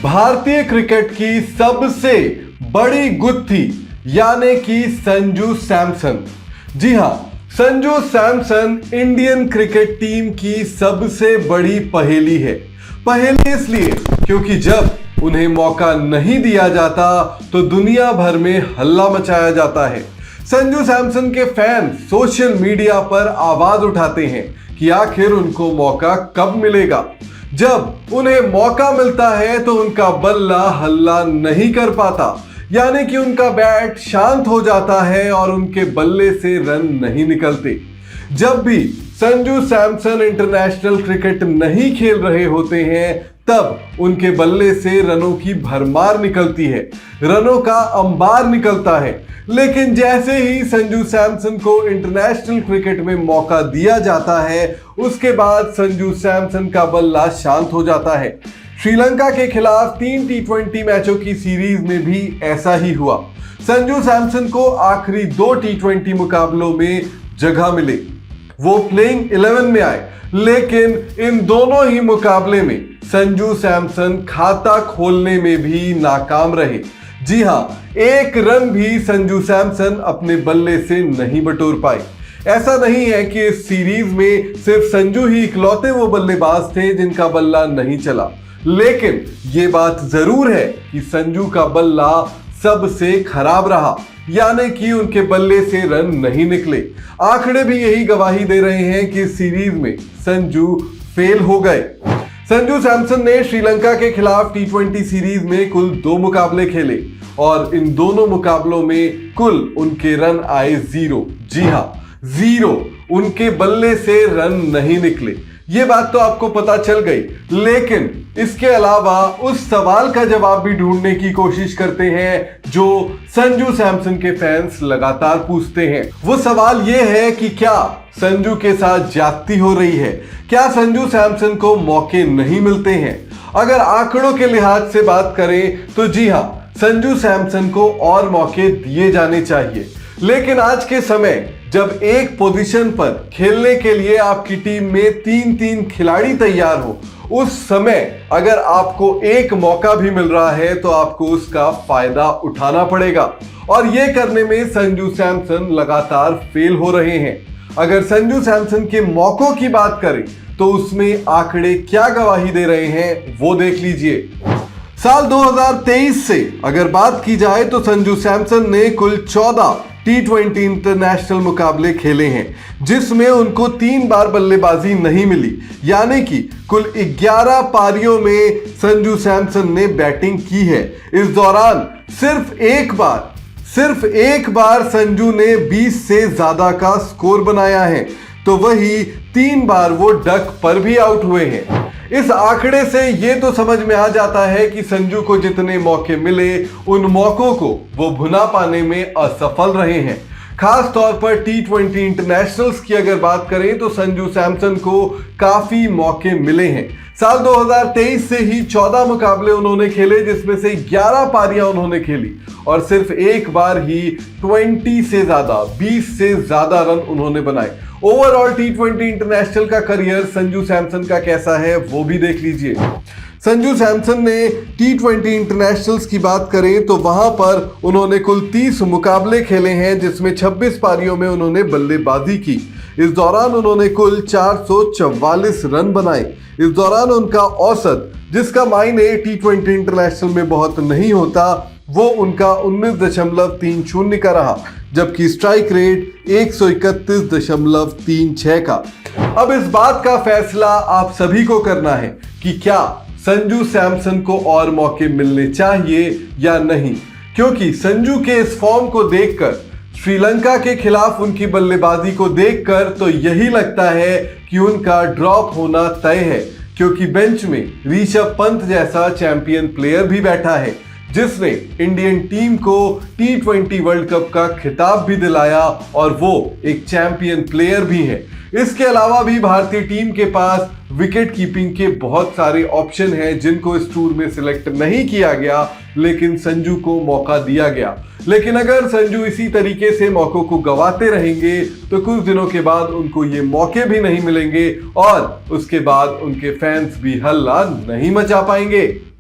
भारतीय क्रिकेट की सबसे बड़ी गुत्थी यानी कि संजू सैमसन। जी हां, Sanju Samson Indian cricket team की सबसे बड़ी पहेली है। पहेली इसलिए क्योंकि जब उन्हें मौका नहीं दिया जाता तो दुनिया भर में हल्ला मचाया जाता है। संजू सैमसन के फैन सोशल मीडिया पर आवाज उठाते हैं कि आखिर उनको मौका कब मिलेगा। जब उन्हें मौका मिलता है तो उनका बल्ला हल्ला नहीं कर पाता, यानी कि उनका बैट शांत हो जाता है और उनके बल्ले से रन नहीं निकलते। जब भी संजू सैमसन इंटरनेशनल क्रिकेट नहीं खेल रहे होते हैं तब उनके बल्ले से रनों की भरमार निकलती है, रनों का अंबार निकलता है। लेकिन जैसे ही संजू सैमसन को इंटरनेशनल क्रिकेट में मौका दिया जाता है उसके बाद संजू सैमसन का बल्ला शांत हो जाता है। श्रीलंका के खिलाफ 3 T20 मैचों की सीरीज में भी ऐसा ही हुआ। संजू सैमसन को आखिरी 2 T20 मुकाबलों में जगह मिले, वो प्लेइंग 11 में आए, लेकिन इन दोनों ही मुकाबले में संजू सैमसन खाता खोलने में भी नाकाम रहे। जी हां, एक रन भी संजू सैमसन अपने बल्ले से नहीं बटोर पाए। ऐसा नहीं है कि इस सीरीज में सिर्फ संजू ही इकलौते वो बल्लेबाज थे जिनका बल्ला नहीं चला, लेकिन ये बात जरूर है कि संजू का बल्ला सबसे खराब रहा, यानी कि उनके बल्ले से रन नहीं निकले। आंकड़े भी यही गवाही दे रहे हैं कि इस सीरीज में संजू फेल हो गए। संजू सैमसन ने श्रीलंका के खिलाफ T20 सीरीज में कुल 2 मुकाबले खेले और इन दोनों मुकाबलों में कुल उनके रन आए 0। जी हां, 0। उनके बल्ले से रन नहीं निकले। ये बात तो आपको पता चल गई, लेकिन इसके अलावा उस सवाल का जवाब भी ढूंढने की कोशिश करते हैं जो संजू सैमसन के फैंस लगातार पूछते हैं। वो सवाल ये है कि क्या संजू के साथ ज्यादती हो रही है? क्या संजू सैमसन को मौके नहीं मिलते हैं? अगर आंकड़ों के लिहाज से बात करें तो जी हां, संजू सैमसन को और मौके दिए जाने चाहिए। लेकिन आज के समय जब एक पोजीशन पर खेलने के लिए आपकी टीम में 3-3 खिलाड़ी तैयार हो, उस समय अगर आपको एक मौका भी मिल रहा है तो आपको उसका फायदा उठाना पड़ेगा, और यह करने में संजू सैमसन लगातार फेल हो रहे हैं। अगर संजू सैमसन के मौकों की बात करें तो उसमें आंकड़े क्या गवाही दे रहे हैं वो देख लीजिए। साल 2023 से अगर बात की जाए तो संजू सैमसन ने कुल 14 T20 इंटरनेशनल मुकाबले खेले हैं, जिसमें उनको 3 बार बल्लेबाजी नहीं मिली, यानी कि कुल 11 पारियों में संजू सैमसन ने बैटिंग की है। इस दौरान सिर्फ एक बार संजू ने 20 से ज्यादा का स्कोर बनाया है, तो वही 3 बार वो डक पर भी आउट हुए हैं। इस आंकड़े से ये तो समझ में आ जाता है कि संजू को जितने मौके मिले उन मौकों को वो भुना पाने में असफल रहे हैं। खास तौर पर T20 इंटरनेशनल्स की अगर बात करें तो संजू सैमसन को काफी मौके मिले हैं। साल 2023 से ही 14 मुकाबले उन्होंने खेले, जिसमें से 11 पारियां उन्होंने खेली और सिर्फ एक बार ही 20 से ज्यादा रन उन्होंने बनाए। ओवरऑल T20 इंटरनेशनल का करियर संजू सैमसन का कैसा है वो भी देख लीजिए। संजू सैमसन ने T20 इंटरनेशनल्स की बात करें तो वहां पर उन्होंने कुल 30 मुकाबले खेले हैं, जिसमें 26 पारियों में उन्होंने बल्लेबाजी की। इस दौरान उन्होंने कुल 444 रन बनाए। इस दौरान उनका औसत, जिसका मायने T20 इंटरनेशनल में बहुत नहीं होता, वो उनका 19.30 का रहा, जबकि स्ट्राइक रेट 131.36 का। अब इस बात का फैसला आप सभी को करना है कि क्या संजू सैमसन को और मौके मिलने चाहिए या नहीं, क्योंकि संजू के इस फॉर्म को देखकर, श्रीलंका के खिलाफ उनकी बल्लेबाजी को देखकर तो यही लगता है कि उनका ड्रॉप होना तय है, क्योंकि बेंच में ऋषभ पंत जैसा चैंपियन प्लेयर भी बैठा है जिसने इंडियन टीम को T20 वर्ल्ड कप का खिताब भी दिलाया और वो एक चैंपियन प्लेयर भी है। इसके अलावा भी भारतीय टीम के पास विकेट कीपिंग के बहुत सारे ऑप्शन हैं जिनको इस टूर में सिलेक्ट नहीं किया गया, लेकिन संजू को मौका दिया गया। लेकिन अगर संजू इसी तरीके से मौकों को गंवाते रहेंगे तो कुछ दिनों के बाद उनको ये मौके भी नहीं मिलेंगे और उसके बाद उनके फैंस भी हल्ला नहीं मचा पाएंगे।